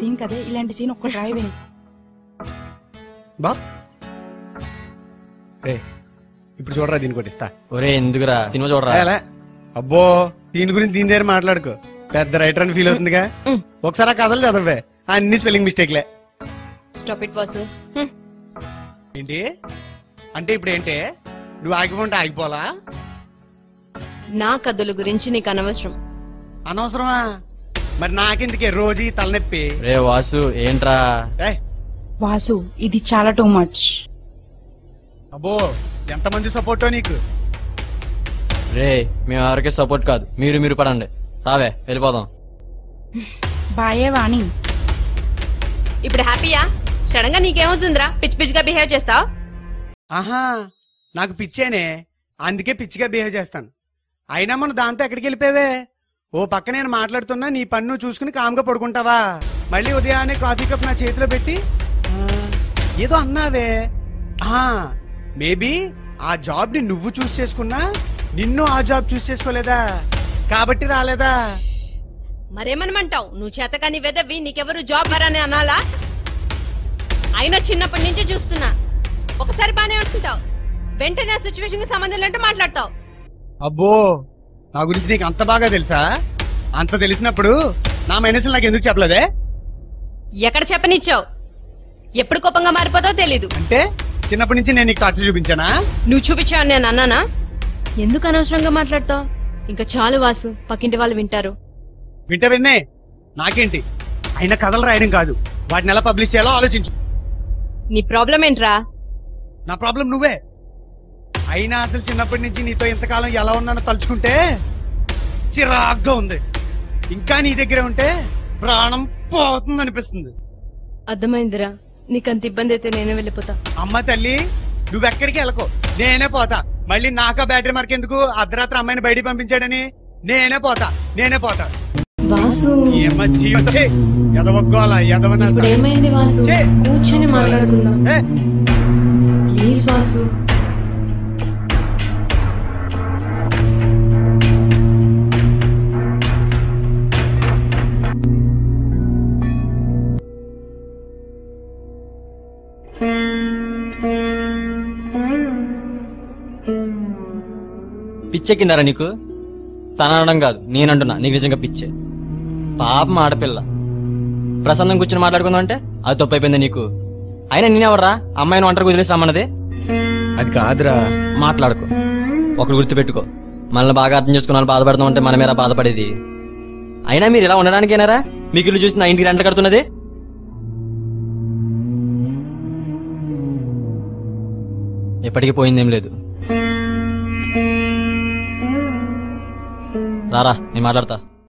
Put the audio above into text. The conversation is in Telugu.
సీన్ కదే, ఇలాంటి సీన్ ఒక్క ట్రై వేయి బా. ఇప్పుడు చూడరా దీని కొట్టిస్తా. ఒరే ఎందుకురా సినిమా చూడరా. అబ్బో దీని గురించి దీని దగ్గర మాట్లాడుకో, పెద్ద రైటర్ అని ఫీల్ అవుతుందిగా. ఒకసారి ఆ కథలు చదవే, అన్ని స్పెల్లింగ్ మిస్టేక్లే. Stop it Vasu. ఏంటి అంటే ఇప్పుడు ఏంటి, నువ్వు ఆగిపోంటే ఆగిపోలా? నా కథల గురించి నీకు అనవసరం. అనవసరమా? మరి నాకెందుకే రోజు ఈ తలనొప్పి? రే వాసు ఏంట్రా? వాసు ఇది చాలా టూ మచ్. అబ్బో ఎంతమంది సపోర్టో నీకు. రే మేము ఎవరికే సపోర్ట్ కాదు, మీరు పడండి. రావే వెళ్ళిపోదాం. బాయే వాణి. ఇప్పుడు హ్యాపీయా? సడన్ గా నీకేమవుతుందిరా పిచ్చి పిచ్చిగా బిహేవ్ చేస్తావు? ఆహా నాకు పిచ్చేనే, అందుకే పిచ్చిగా బిహేవ్ చేస్తాను. అయినా మనం దాంతో ఎక్కడికి వెళ్ళిపోయావే? ఓ పక్క నేను మాట్లాడుతున్నా, నీ పన్ను చూసుకుని కామ్గా పడుకుంటావా? మళ్ళీ ఉదయాన్నే కాఫీ కప్ నా చేతిలో పెట్టి ఏదో అన్నావే. మేబీ ఆ జాబ్ ని నువ్వు చూస్ చేసుకున్నా, నిన్ను ఆ జాబ్ చూస్ చేసుకోలేదా కాబట్టి రాలేదా? మరేమనమంటావు? నువ్వు చేతకాని వెదవి, నీకెవరు జాబ్ అని అనాలా? అయినా చిన్నప్పటి నుంచే చూస్తున్నా, ఒకసారి బానే ఉంటుంటావు, వెంటనే ఆ సిచ్యువేషన్ కి సంబంధం లేంటే మాట్లాడతావు. అబ్బో నా గురించి నీకు అంత బాగా తెలుసా? అంత తెలిసినప్పుడు నా మైనస్ నాకు ఎందుకు చెప్పలేదే? ఎక్కడ చెప్పనిచ్చావు? ఎప్పుడు కోపంగా మారిపోతావు తెలీదు. అంటే చిన్నప్పటి నుంచి నేను నీకు టార్చర్ చూపించానా? నువ్వు చూపించావు నేను అన్నానా? ఎందుకు అనవసరంగా మాట్లాడతావు? ఇంకా చాలు వాసు, పక్కింటి వాళ్ళు వింటారు. వింటే విన్నే నాకేంటి, అయినా కథలు రాయడం కాదు, వాటిని ఎలా పబ్లిష్ చేయాలో ఆలోచించు. నీ ప్రాబ్లం ఏంట్రా? నా ప్రాబ్లం నువ్వే. అయినా అసలు చిన్నప్పటి నుంచి నీతో ఇంతకాలం ఎలా ఉన్నానో తలుచుకుంటే చిరాగ్గా ఉంది. ఇంకా నీ దగ్గరే ఉంటే ప్రాణం పోతుంది అనిపిస్తుంది. అర్థమైందిరా, నీకంత ఇబ్బంది అయితే నేనే వెళ్ళిపోతా. అమ్మ తల్లి నువ్వెక్కడికి వెళ్ళకో, నేనే పోతా. మళ్ళీ నాకా బ్యాటరీ మార్క్ ఎందుకు? అర్ధరాత్రి అమ్మాయిని బయటికి పంపించాడని నేనే పోతా. వాసు ఏమైంది వాసు? కూర్చొని మాట్లాడుకుందాం ప్లీజ్ వాసు. పిచ్చెక్కిందారా నీకు? తనడం కాదు నేనంటున్నా, నీకు నిజంగా పిచ్చే. పాపం ఆడపిల్ల ప్రసన్నం కూర్చొని మాట్లాడుకుందాం అంటే అది తప్పైపోయింది నీకు. అయినా నేనెవర్రా అమ్మాయిని ఒంటరి వదిలేసి రమ్మన్నది? అది కాదురా. మాట్లాడుకో, ఒకరు గుర్తుపెట్టుకో, మనల్ని బాగా అర్థం చేసుకున్న వాళ్ళు బాధపడతాం అంటే మనమేరా బాధపడేది. అయినా మీరు ఇలా ఉండడానికేనారా మీకు ఇల్లు చూసి నా ఇంటికి రెంట కడుతున్నది? ఎప్పటికీ పోయిందేం లేదు. రారా నేను మాట్లాడతా.